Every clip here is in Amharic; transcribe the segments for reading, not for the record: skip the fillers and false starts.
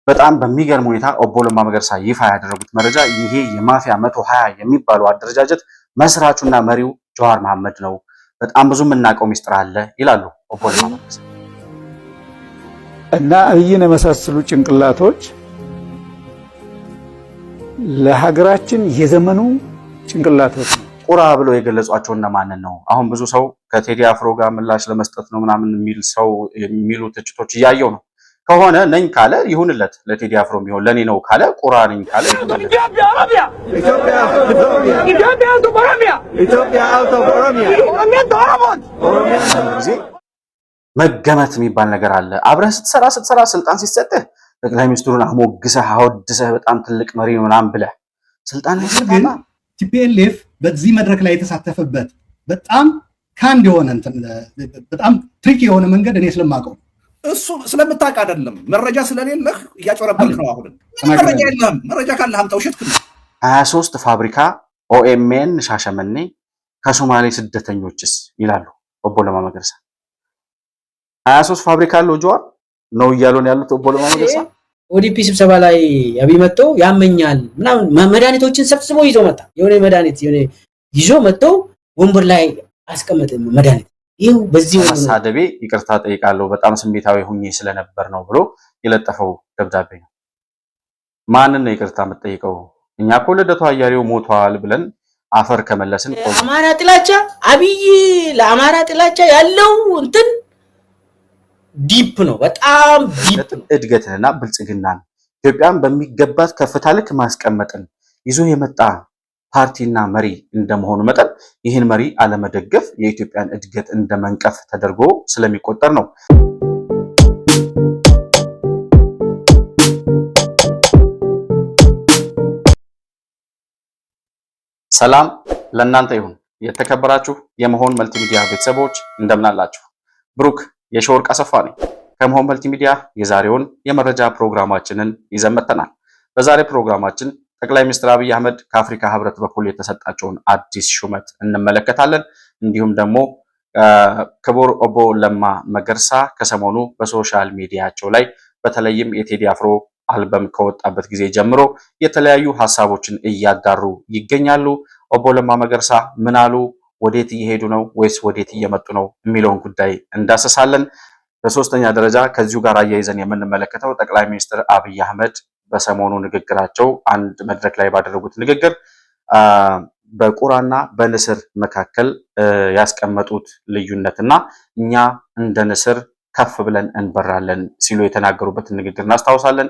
በጣም በሚገርም ሁኔታ ኦቦ ለማ መገርሳ ይፋ ያደረጉት መረጃ ይሄ የማፊያ 120 የሚባለው አደረጃጀት መስራቹና መሪው ጀዋር መሐመድ ነው። በጣም ብዙ የምናውቀው ሚስጥር አለ ይላሉ ኦቦ ለማ መገርሳ። እና ይህን የመሳሰሉ ጭንቅላቶች ለሀገራችን የዘመኑ ጭንቅላቶች ነው። ቁራ ብለው የገለጿቸው እነማንን ነው? አሁን ብዙ ሰው ከቴዲ አፍሮ ጋር ምላሽ ለመስጠት ነው ምናምን የሚሉ ትችቶች እያየው ነው። ከሆነ ነኝ ካለ ይሁንለት፣ ለቴዲ አፍሮ ቢሆን ለኔ ነው ካለ ቁራ ነኝ ካለ ይሁንለት። መገመት የሚባል ነገር አለ። አብረህ ስትሰራ ስልጣን ሲሰጥህ ጠቅላይ ሚኒስትሩን አሞግሰህ አወድሰህ በጣም ትልቅ መሪ ነው ምናምን ብለህ ስልጣን ግን ቲፒኤልኤፍ በዚህ መድረክ ላይ የተሳተፈበት በጣም ካንድ የሆነ በጣም ትሪክ የሆነ መንገድ እኔ ስለማውቀው እሱ ስለምታውቅ አይደለም፣ መረጃ ስለሌለህ እያጮረበልክ ነው። አሁን መረጃ የለህም። መረጃ ካለህ አምጣ። ውሸትክ ነው። 23 ፋብሪካ ኦኤምኤን ሻሸመኔ ከሶማሌ ስደተኞችስ ይላሉ ኦቦ ለማ መገርሳ። 23 ፋብሪካ አለው ጀዋር ነው እያሉን ያሉት ኦቦ ለማ መገርሳ። ኦዲፒ ስብሰባ ላይ አብይ መጥቶ ያመኛል ምናምን መድኃኒቶችን ሰብስቦ ይዞ መጣ። የሆነ መድኃኒት ይዞ መጥቶ ወንበር ላይ አስቀመጠ መድኃኒት። ይሄው በዚህ መሳደቤ ይቅርታ ጠይቃለሁ በጣም ስሜታዊ ሁኜ ስለነበር ነው ብሎ የለጠፈው ደብዳቤ ነው። ማንን ነው ይቅርታ የምትጠይቀው? እኛ እኮ ልደቱ አያሌው ሞቷል ብለን አፈር ከመለስን አማራ ጥላቻ አብይ ለአማራ ጥላቻ ያለው እንትን ዲፕ ነው፣ በጣም ዲፕ ነው። እድገትንና ብልጽግናን ኢትዮጵያን በሚገባት ከፍታ ልክ ማስቀመጥን ይዞ የመጣ ፓርቲና መሪ እንደመሆኑ መጠን ይህን መሪ አለመደገፍ የኢትዮጵያን እድገት እንደመንቀፍ ተደርጎ ስለሚቆጠር ነው። ሰላም ለእናንተ ይሁን። የተከበራችሁ የመሆን መልቲሚዲያ ቤተሰቦች እንደምን አላችሁ? ብሩክ የሾርቅ አሰፋ ነኝ ከመሆን መልቲሚዲያ። የዛሬውን የመረጃ ፕሮግራማችንን ይዘን መጥተናል። በዛሬ ፕሮግራማችን ጠቅላይ ሚኒስትር አብይ አህመድ ከአፍሪካ ህብረት በኩል የተሰጣቸውን አዲስ ሹመት እንመለከታለን። እንዲሁም ደግሞ ክቡር ኦቦ ለማ መገርሳ ከሰሞኑ በሶሻል ሚዲያቸው ላይ በተለይም የቴዲ አፍሮ አልበም ከወጣበት ጊዜ ጀምሮ የተለያዩ ሀሳቦችን እያጋሩ ይገኛሉ። ኦቦ ለማ መገርሳ ምን አሉ? ወዴት እየሄዱ ነው ወይስ ወዴት እየመጡ ነው የሚለውን ጉዳይ እንዳሰሳለን። በሶስተኛ ደረጃ ከዚሁ ጋር አያይዘን የምንመለከተው ጠቅላይ ሚኒስትር አብይ አህመድ በሰሞኑ ንግግራቸው አንድ መድረክ ላይ ባደረጉት ንግግር በቁራና በንስር መካከል ያስቀመጡት ልዩነትና እኛ እንደ ንስር ከፍ ብለን እንበራለን ሲሉ የተናገሩበትን ንግግር እናስታውሳለን።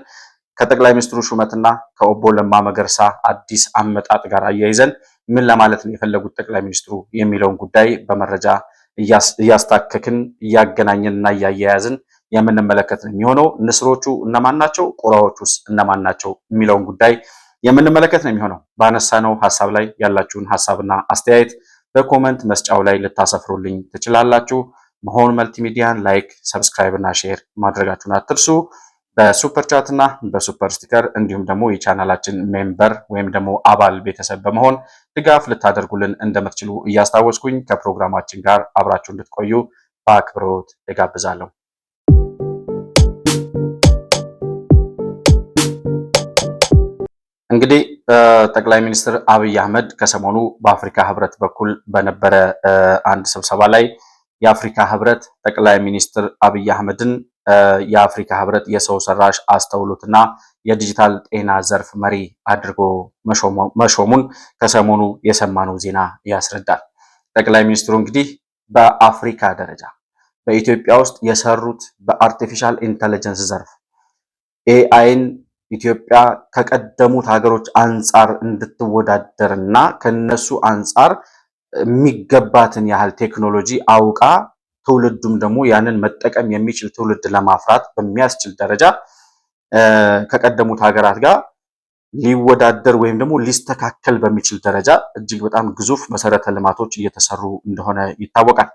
ከጠቅላይ ሚኒስትሩ ሹመትና ከኦቦ ለማ መገርሳ አዲስ አመጣጥ ጋር አያይዘን ምን ለማለት ነው የፈለጉት ጠቅላይ ሚኒስትሩ የሚለውን ጉዳይ በመረጃ እያስታከክን እያገናኘንና እያያያዝን የምንመለከት ነው የሚሆነው። ንስሮቹ እነማን ናቸው፣ ቁራዎቹስ እነማን ናቸው የሚለውን ጉዳይ የምንመለከት ነው የሚሆነው። ባነሳነው ሀሳብ ላይ ያላችሁን ሀሳብና አስተያየት በኮመንት መስጫው ላይ ልታሰፍሩልኝ ትችላላችሁ። መሆን መልቲሚዲያን ላይክ፣ ሰብስክራይብ እና ሼር ማድረጋችሁን አትርሱ። በሱፐር ቻት እና በሱፐር ስቲከር እንዲሁም ደግሞ የቻናላችን ሜምበር ወይም ደግሞ አባል ቤተሰብ በመሆን ድጋፍ ልታደርጉልን እንደምትችሉ እያስታወስኩኝ ከፕሮግራማችን ጋር አብራችሁ እንድትቆዩ በአክብሮት እጋብዛለሁ። እንግዲህ ጠቅላይ ሚኒስትር አብይ አህመድ ከሰሞኑ በአፍሪካ ህብረት በኩል በነበረ አንድ ስብሰባ ላይ የአፍሪካ ህብረት ጠቅላይ ሚኒስትር አብይ አህመድን የአፍሪካ ህብረት የሰው ሰራሽ አስተውሎትና የዲጂታል ጤና ዘርፍ መሪ አድርጎ መሾሙን ከሰሞኑ የሰማነው ዜና ያስረዳል። ጠቅላይ ሚኒስትሩ እንግዲህ በአፍሪካ ደረጃ በኢትዮጵያ ውስጥ የሰሩት በአርቲፊሻል ኢንተለጀንስ ዘርፍ ኤአይን ኢትዮጵያ ከቀደሙት ሀገሮች አንጻር እንድትወዳደርና ከነሱ አንጻር የሚገባትን ያህል ቴክኖሎጂ አውቃ ትውልዱም ደግሞ ያንን መጠቀም የሚችል ትውልድ ለማፍራት በሚያስችል ደረጃ ከቀደሙት ሀገራት ጋር ሊወዳደር ወይም ደግሞ ሊስተካከል በሚችል ደረጃ እጅግ በጣም ግዙፍ መሰረተ ልማቶች እየተሰሩ እንደሆነ ይታወቃል።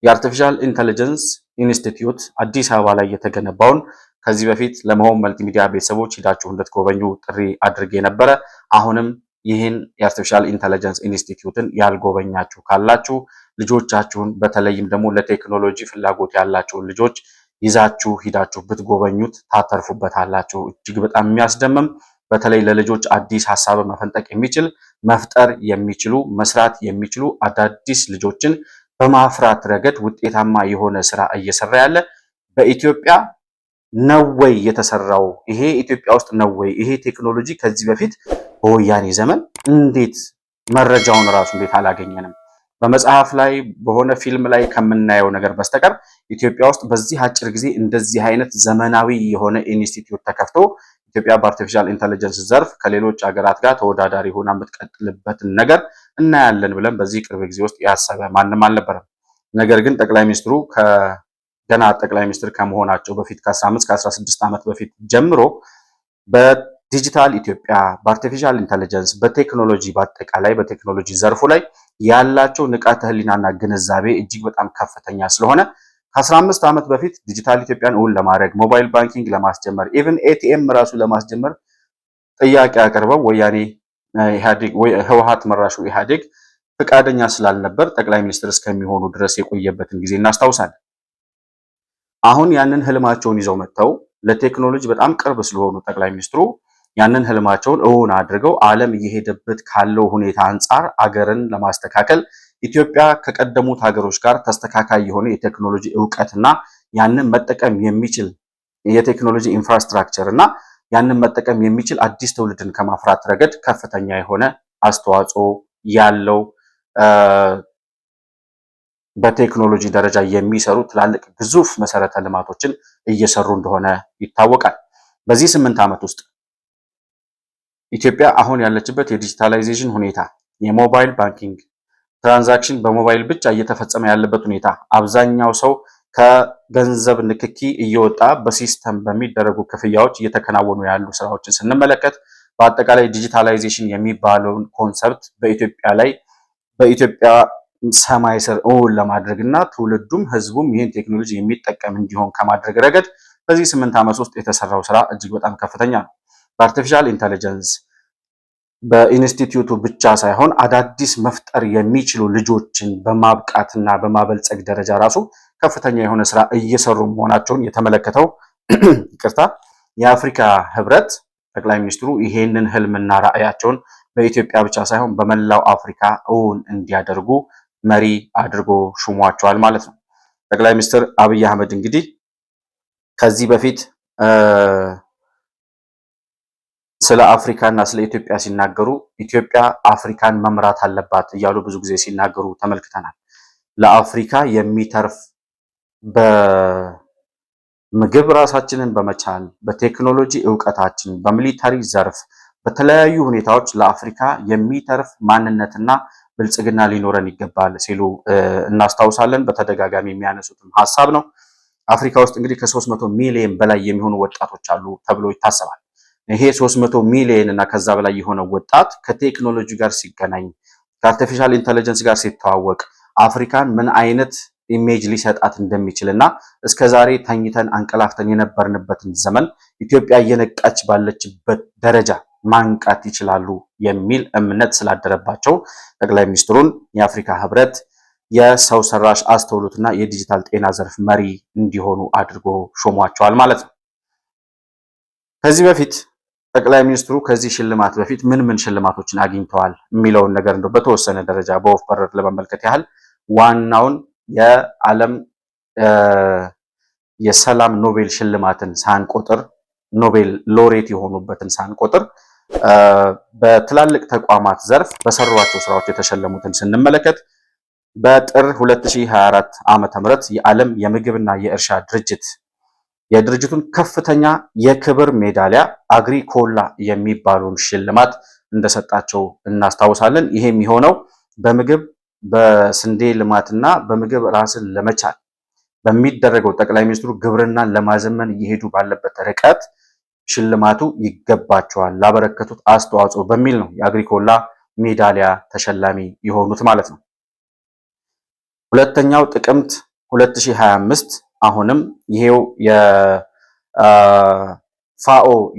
የአርቲፊሻል ኢንተለጀንስ ኢንስቲትዩት አዲስ አበባ ላይ የተገነባውን ከዚህ በፊት ለመሆን መልቲሚዲያ ቤተሰቦች ሂዳችሁ እንድትጎበኙ ጥሪ አድርጌ ነበረ። አሁንም ይህን የአርቲፊሻል ኢንተለጀንስ ኢንስቲትዩትን ያልጎበኛችሁ ካላችሁ ልጆቻችሁን በተለይም ደግሞ ለቴክኖሎጂ ፍላጎት ያላቸውን ልጆች ይዛችሁ ሂዳችሁ ብትጎበኙት ታተርፉበታላችሁ። እጅግ በጣም የሚያስደምም በተለይ ለልጆች አዲስ ሀሳብ መፈንጠቅ የሚችል መፍጠር የሚችሉ መስራት የሚችሉ አዳዲስ ልጆችን በማፍራት ረገድ ውጤታማ የሆነ ስራ እየሰራ ያለ በኢትዮጵያ ነው ወይ የተሰራው? ይሄ ኢትዮጵያ ውስጥ ነው ወይ? ይሄ ቴክኖሎጂ ከዚህ በፊት በወያኔ ዘመን እንዴት መረጃውን ራሱ እንዴት አላገኘንም? በመጽሐፍ ላይ በሆነ ፊልም ላይ ከምናየው ነገር በስተቀር ኢትዮጵያ ውስጥ በዚህ አጭር ጊዜ እንደዚህ አይነት ዘመናዊ የሆነ ኢንስቲትዩት ተከፍቶ ኢትዮጵያ በአርቲፊሻል ኢንተለጀንስ ዘርፍ ከሌሎች ሀገራት ጋር ተወዳዳሪ ሆና የምትቀጥልበትን ነገር እናያለን ብለን በዚህ ቅርብ ጊዜ ውስጥ ያሰበ ማንም አልነበረም። ነገር ግን ጠቅላይ ሚኒስትሩ ገና ጠቅላይ ሚኒስትር ከመሆናቸው በፊት ከ15 ከ16 ዓመት በፊት ጀምሮ በዲጂታል ኢትዮጵያ በአርቲፊሻል ኢንተለጀንስ በቴክኖሎጂ በአጠቃላይ በቴክኖሎጂ ዘርፉ ላይ ያላቸው ንቃተ ህሊናና ግንዛቤ እጅግ በጣም ከፍተኛ ስለሆነ ከ15 ዓመት በፊት ዲጂታል ኢትዮጵያን እውን ለማድረግ ሞባይል ባንኪንግ ለማስጀመር ኢቭን ኤቲኤም ራሱ ለማስጀመር ጥያቄ አቅርበው ወያኔ ህወሓት መራሹ ኢህአዴግ ፈቃደኛ ስላልነበር ጠቅላይ ሚኒስትር እስከሚሆኑ ድረስ የቆየበትን ጊዜ እናስታውሳለን። አሁን ያንን ህልማቸውን ይዘው መጥተው ለቴክኖሎጂ በጣም ቅርብ ስለሆኑ ጠቅላይ ሚኒስትሩ ያንን ህልማቸውን እውን አድርገው ዓለም እየሄደበት ካለው ሁኔታ አንጻር አገርን ለማስተካከል ኢትዮጵያ ከቀደሙት ሀገሮች ጋር ተስተካካይ የሆነ የቴክኖሎጂ ዕውቀትና ያንን መጠቀም የሚችል የቴክኖሎጂ ኢንፍራስትራክቸር እና ያንን መጠቀም የሚችል አዲስ ትውልድን ከማፍራት ረገድ ከፍተኛ የሆነ አስተዋጽኦ ያለው በቴክኖሎጂ ደረጃ የሚሰሩ ትላልቅ ግዙፍ መሰረተ ልማቶችን እየሰሩ እንደሆነ ይታወቃል። በዚህ 8 ዓመት ውስጥ ኢትዮጵያ አሁን ያለችበት የዲጂታላይዜሽን ሁኔታ የሞባይል ባንኪንግ ትራንዛክሽን በሞባይል ብቻ እየተፈጸመ ያለበት ሁኔታ አብዛኛው ሰው ከገንዘብ ንክኪ እየወጣ በሲስተም በሚደረጉ ክፍያዎች እየተከናወኑ ያሉ ስራዎችን ስንመለከት በአጠቃላይ ዲጂታላይዜሽን የሚባለውን ኮንሰፕት በኢትዮጵያ ሰማይ ስር እውን ለማድረግና ትውልዱም ህዝቡም ይህን ቴክኖሎጂ የሚጠቀም እንዲሆን ከማድረግ ረገድ በዚህ 8 ዓመት ውስጥ የተሰራው ስራ እጅግ በጣም ከፍተኛ ነው። በአርቲፊሻል ኢንተለጀንስ በኢንስቲትዩቱ ብቻ ሳይሆን አዳዲስ መፍጠር የሚችሉ ልጆችን በማብቃትና በማበልጸግ ደረጃ ራሱ ከፍተኛ የሆነ ስራ እየሰሩ መሆናቸውን የተመለከተው የአፍሪካ ህብረት ጠቅላይ ሚኒስትሩ ይሄንን ህልምና ራዕያቸውን በኢትዮጵያ ብቻ ሳይሆን በመላው አፍሪካ እውን እንዲያደርጉ መሪ አድርጎ ሹሟቸዋል ማለት ነው። ጠቅላይ ሚኒስትር አብይ አህመድ እንግዲህ ከዚህ በፊት ስለ አፍሪካና ስለ ኢትዮጵያ ሲናገሩ ኢትዮጵያ አፍሪካን መምራት አለባት እያሉ ብዙ ጊዜ ሲናገሩ ተመልክተናል። ለአፍሪካ የሚተርፍ በምግብ ራሳችንን በመቻል በቴክኖሎጂ ዕውቀታችን በሚሊታሪ ዘርፍ በተለያዩ ሁኔታዎች ለአፍሪካ የሚተርፍ ማንነትና ብልጽግና ሊኖረን ይገባል ሲሉ እናስታውሳለን። በተደጋጋሚ የሚያነሱትም ሐሳብ ነው። አፍሪካ ውስጥ እንግዲህ ከ300 ሚሊዮን በላይ የሚሆኑ ወጣቶች አሉ ተብሎ ይታሰባል። ይሄ 300 ሚሊዮን እና ከዛ በላይ የሆነ ወጣት ከቴክኖሎጂ ጋር ሲገናኝ ከአርቲፊሻል ኢንተለጀንስ ጋር ሲተዋወቅ አፍሪካን ምን አይነት ኢሜጅ ሊሰጣት እንደሚችልና እስከዛሬ ተኝተን አንቀላፍተን የነበርንበትን ዘመን ኢትዮጵያ እየነቃች ባለችበት ደረጃ ማንቃት ይችላሉ የሚል እምነት ስላደረባቸው ጠቅላይ ሚኒስትሩን የአፍሪካ ህብረት የሰው ሰራሽ አስተውሎትና የዲጂታል ጤና ዘርፍ መሪ እንዲሆኑ አድርጎ ሾሟቸዋል ማለት ነው። ከዚህ በፊት ጠቅላይ ሚኒስትሩ ከዚህ ሽልማት በፊት ምን ሽልማቶችን አግኝተዋል የሚለውን ነገር እንደው በተወሰነ ደረጃ በወፍ በረር ለመመልከት ያህል ዋናውን የዓለም የሰላም ኖቤል ሽልማትን ሳንቆጥር ኖቤል ሎሬት የሆኑበትን ሳንቆጥር በትላልቅ ተቋማት ዘርፍ በሰሯቸው ስራዎች የተሸለሙትን ስንመለከት በጥር 2024 ዓመተ ምህረት የዓለም የምግብና የእርሻ ድርጅት የድርጅቱን ከፍተኛ የክብር ሜዳሊያ አግሪኮላ የሚባሉን ሽልማት እንደሰጣቸው እናስታውሳለን። ይሄ የሚሆነው በምግብ በስንዴ ልማትና በምግብ ራስን ለመቻል በሚደረገው ጠቅላይ ሚኒስትሩ ግብርናን ለማዘመን እየሄዱ ባለበት ርቀት ሽልማቱ ይገባቸዋል ላበረከቱት አስተዋጽኦ በሚል ነው የአግሪኮላ ሜዳሊያ ተሸላሚ የሆኑት ማለት ነው። ሁለተኛው ጥቅምት 2025 አሁንም ይሄው የፋኦ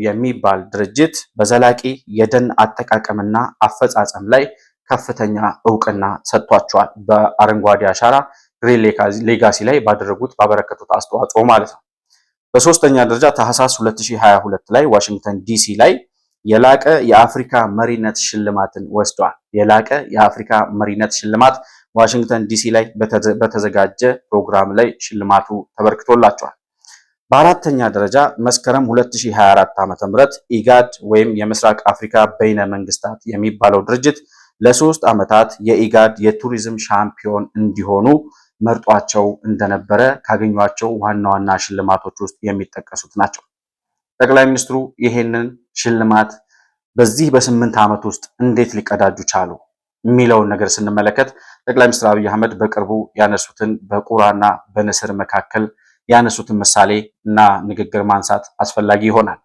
የሚባል ድርጅት በዘላቂ የደን አጠቃቀምና አፈጻጸም ላይ ከፍተኛ እውቅና ሰጥቷቸዋል። በአረንጓዴ አሻራ ግሪን ሌጋሲ ላይ ባበረከቱት አስተዋጽኦ ማለት ነው። በሶስተኛ ደረጃ ታህሳስ 2022 ላይ ዋሽንግተን ዲሲ ላይ የላቀ የአፍሪካ መሪነት ሽልማትን ወስደዋል። የላቀ የአፍሪካ መሪነት ሽልማት ዋሽንግተን ዲሲ ላይ በተዘጋጀ ፕሮግራም ላይ ሽልማቱ ተበርክቶላቸዋል። በአራተኛ ደረጃ መስከረም 2024 ዓ.ም ኢጋድ ወይም የምስራቅ አፍሪካ በይነ መንግስታት የሚባለው ድርጅት ለ3 ዓመታት የኢጋድ የቱሪዝም ሻምፒዮን እንዲሆኑ መርጧቸው እንደነበረ ካገኟቸው ዋና ዋና ሽልማቶች ውስጥ የሚጠቀሱት ናቸው። ጠቅላይ ሚኒስትሩ ይሄንን ሽልማት በዚህ በ8 ዓመት ውስጥ እንዴት ሊቀዳጁ ቻሉ የሚለውን ነገር ስንመለከት ጠቅላይ ሚኒስትር አብይ አህመድ በቅርቡ ያነሱትን በቁራና በንስር መካከል ያነሱትን ምሳሌ እና ንግግር ማንሳት አስፈላጊ ይሆናል።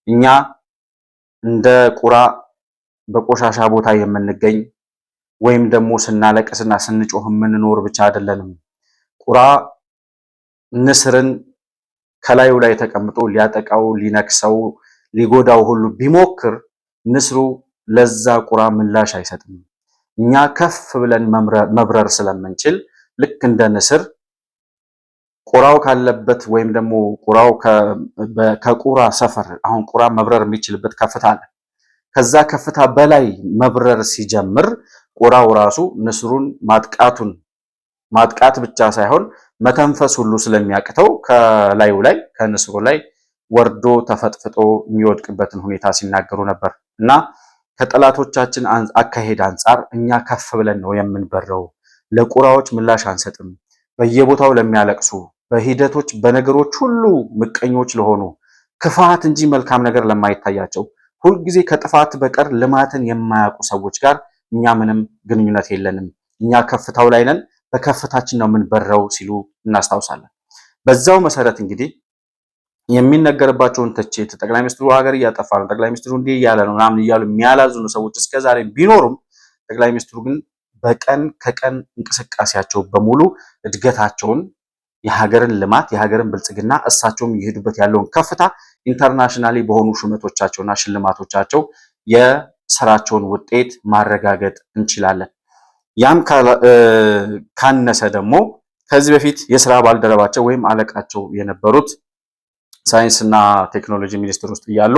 እኛ እንደ ቁራ በቆሻሻ ቦታ የምንገኝ ወይም ደግሞ ስናለቅስና ስንጮህ የምንኖር ብቻ አይደለንም። ቁራ ንስርን ከላዩ ላይ ተቀምጦ ሊያጠቃው፣ ሊነክሰው፣ ሊጎዳው ሁሉ ቢሞክር ንስሩ ለዛ ቁራ ምላሽ አይሰጥም። እኛ ከፍ ብለን መብረር ስለምንችል ልክ እንደ ንስር ቁራው ካለበት ወይም ደግሞ ቁራው ከቁራ ሰፈር አሁን ቁራ መብረር የሚችልበት ከፍታ አለ። ከዛ ከፍታ በላይ መብረር ሲጀምር ቁራው ራሱ ንስሩን ማጥቃት ብቻ ሳይሆን መተንፈስ ሁሉ ስለሚያቅተው ከላዩ ላይ ከንስሩ ላይ ወርዶ ተፈጥፍጦ የሚወድቅበትን ሁኔታ ሲናገሩ ነበር። እና ከጠላቶቻችን አካሄድ አንጻር እኛ ከፍ ብለን ነው የምንበረው። ለቁራዎች ምላሽ አንሰጥም። በየቦታው ለሚያለቅሱ በሂደቶች በነገሮች ሁሉ ምቀኞች ለሆኑ ክፋት እንጂ መልካም ነገር ለማይታያቸው ሁልጊዜ ከጥፋት በቀር ልማትን የማያውቁ ሰዎች ጋር እኛ ምንም ግንኙነት የለንም። እኛ ከፍታው ላይ ነን፣ በከፍታችን ነው የምንበረው ሲሉ እናስታውሳለን። በዛው መሰረት እንግዲህ የሚነገርባቸውን ትችት ጠቅላይ ሚኒስትሩ ሀገር እያጠፋ ነው፣ ጠቅላይ ሚኒስትሩ እንዲህ እያለ ነው ምናምን እያሉ የሚያላዝኑ ሰዎች እስከዛሬ ቢኖሩም ጠቅላይ ሚኒስትሩ ግን በቀን ከቀን እንቅስቃሴያቸው በሙሉ እድገታቸውን፣ የሀገርን ልማት፣ የሀገርን ብልጽግና እሳቸውም እየሄዱበት ያለውን ከፍታ ኢንተርናሽናሊ በሆኑ ሹመቶቻቸውና ሽልማቶቻቸው የስራቸውን ውጤት ማረጋገጥ እንችላለን። ያም ካነሰ ደግሞ ከዚህ በፊት የስራ ባልደረባቸው ወይም አለቃቸው የነበሩት ሳይንስና ቴክኖሎጂ ሚኒስቴር ውስጥ እያሉ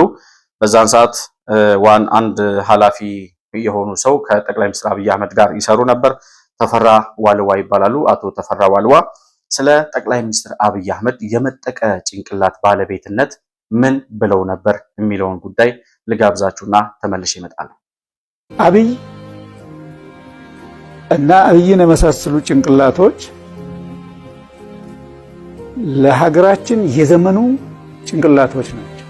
በዛን ሰዓት አንድ ኃላፊ የሆኑ ሰው ከጠቅላይ ሚኒስትር አብይ አህመድ ጋር ይሰሩ ነበር። ተፈራ ዋልዋ ይባላሉ። አቶ ተፈራ ዋልዋ ስለ ጠቅላይ ሚኒስትር አብይ አህመድ የመጠቀ ጭንቅላት ባለቤትነት ምን ብለው ነበር የሚለውን ጉዳይ ልጋብዛችሁና ተመልሼ እመጣለሁ። አብይ እና አብይን የመሳሰሉ ጭንቅላቶች ለሀገራችን የዘመኑ ጭንቅላቶች ናቸው።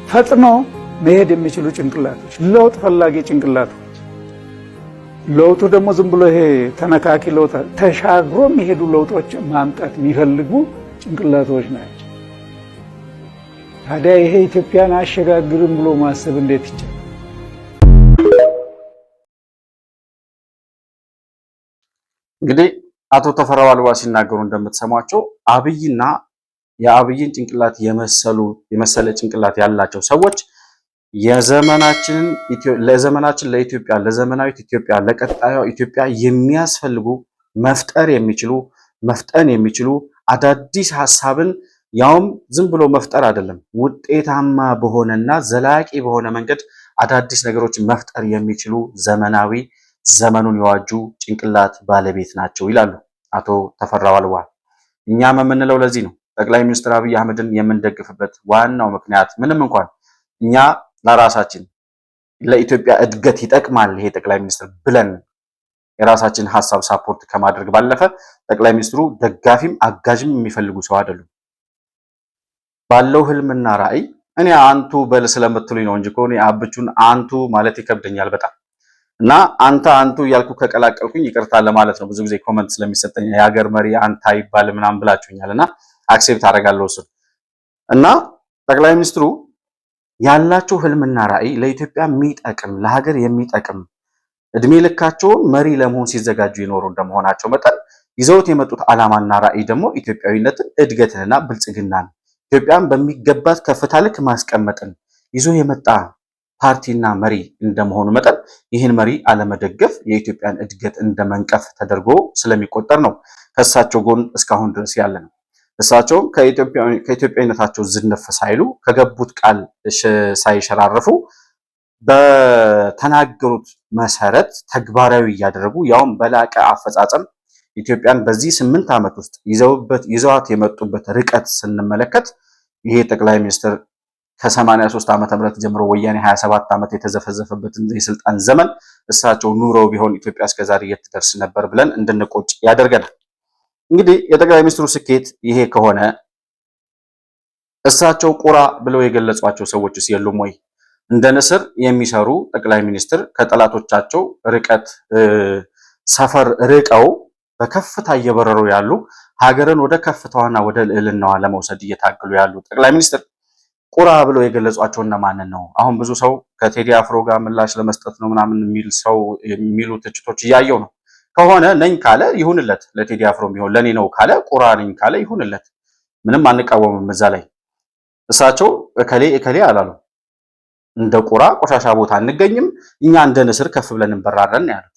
ፈጥኖ መሄድ የሚችሉ ጭንቅላቶች፣ ለውጥ ፈላጊ ጭንቅላቶች። ለውጡ ደግሞ ዝም ብሎ ይሄ ተነካኪ ለውጥ ተሻግሮ የሚሄዱ ለውጦች ማምጣት የሚፈልጉ ጭንቅላቶች ናቸው። ታዲያ ይሄ ኢትዮጵያን አሸጋግርም ብሎ ማሰብ እንዴት ይቻላል? እንግዲህ አቶ ተፈራ ዋልዋ ሲናገሩ እንደምትሰሟቸው አብይና የአብይን ጭንቅላት የመሰለ ጭንቅላት ያላቸው ሰዎች ለዘመናችን ለኢትዮጵያ ለዘመናዊት ኢትዮጵያ ለቀጣዩ ኢትዮጵያ የሚያስፈልጉ መፍጠን የሚችሉ አዳዲስ ሐሳብን ያውም ዝም ብሎ መፍጠር አይደለም፣ ውጤታማ በሆነና ዘላቂ በሆነ መንገድ አዳዲስ ነገሮችን መፍጠር የሚችሉ ዘመናዊ ዘመኑን የዋጁ ጭንቅላት ባለቤት ናቸው ይላሉ አቶ ተፈራ ዋልዋ። እኛም የምንለው ለዚህ ነው። ጠቅላይ ሚኒስትር አብይ አህመድን የምንደግፍበት ዋናው ምክንያት ምንም እንኳን እኛ ለራሳችን ለኢትዮጵያ እድገት ይጠቅማል ይሄ ጠቅላይ ሚኒስትር ብለን የራሳችን ሐሳብ ሳፖርት ከማድረግ ባለፈ ጠቅላይ ሚኒስትሩ ደጋፊም አጋዥም የሚፈልጉ ሰው አይደሉም። ባለው ህልምና ራዕይ እኔ አንቱ በል ስለምትሉኝ ነው እንጂ እኔ አብቹን አንቱ ማለት ይከብደኛል በጣም እና አንቱ እያልኩ ከቀላቀልኩኝ ይቅርታ ለማለት ነው። ብዙ ጊዜ ኮመንት ስለሚሰጠኝ የሀገር መሪ አንተ አይባል ምናምን ብላችሁኛልና አክሴፕት አደርጋለሁ እሱን። እና ጠቅላይ ሚኒስትሩ ያላቸው ህልምና ራዕይ ለኢትዮጵያ የሚጠቅም ለሀገር የሚጠቅም እድሜ ልካቸውን መሪ ለመሆን ሲዘጋጁ የኖሩ እንደመሆናቸው መጠን ይዘውት የመጡት ዓላማና ራዕይ ደግሞ ኢትዮጵያዊነትን፣ እድገትንና ብልጽግናን ኢትዮጵያን በሚገባት ከፍታ ልክ ማስቀመጥን ይዞ የመጣ ፓርቲና መሪ እንደመሆኑ መጠን ይህን መሪ አለመደገፍ የኢትዮጵያን እድገት እንደመንቀፍ ተደርጎ ስለሚቆጠር ነው ከእሳቸው ጎን እስካሁን ድረስ ያለ ነው። እሳቸውም ከኢትዮጵያዊነታቸው ዝንፍ ሳይሉ ከገቡት ቃል ሳይሸራረፉ በተናገሩት መሰረት ተግባራዊ እያደረጉ ያውም በላቀ አፈጻጸም ኢትዮጵያን በዚህ 8 ዓመት ውስጥ ይዘዋት የመጡበት ርቀት ስንመለከት ይሄ ጠቅላይ ሚኒስትር ከ83 ዓመተ ምህረት ጀምሮ ወያኔ 27 ዓመት የተዘፈዘፈበትን የስልጣን ዘመን እሳቸው ኑሮ ቢሆን ኢትዮጵያ እስከዛሬ የት ትደርስ ነበር ብለን እንድንቆጭ ያደርገናል። እንግዲህ የጠቅላይ ሚኒስትሩ ስኬት ይሄ ከሆነ እሳቸው ቁራ ብለው የገለጿቸው ሰዎችስ የሉም ወይ? እንደ ንስር የሚሰሩ ጠቅላይ ሚኒስትር ከጠላቶቻቸው ሰፈር ርቀው በከፍታ እየበረሩ ያሉ ሀገርን ወደ ከፍታዋና ወደ ልዕልናዋ ለመውሰድ እየታገሉ ያሉ ጠቅላይ ሚኒስትር ቁራ ብለው የገለጿቸው እነማንን ነው? አሁን ብዙ ሰው ከቴዲ አፍሮ ጋር ምላሽ ለመስጠት ነው ምናምን የሚሉ ትችቶች እያየው ነው። ከሆነ ነኝ ካለ ይሁንለት፣ ለቴዲ አፍሮም ቢሆን ለኔ ነው ካለ ቁራ ነኝ ካለ ይሁንለት፣ ምንም አንቃወምም። እዛ ላይ እሳቸው እከሌ አላሉ። እንደ ቁራ ቆሻሻ ቦታ አንገኝም፣ እኛ እንደ ንስር ከፍ ብለን እንበራለን ያሉት።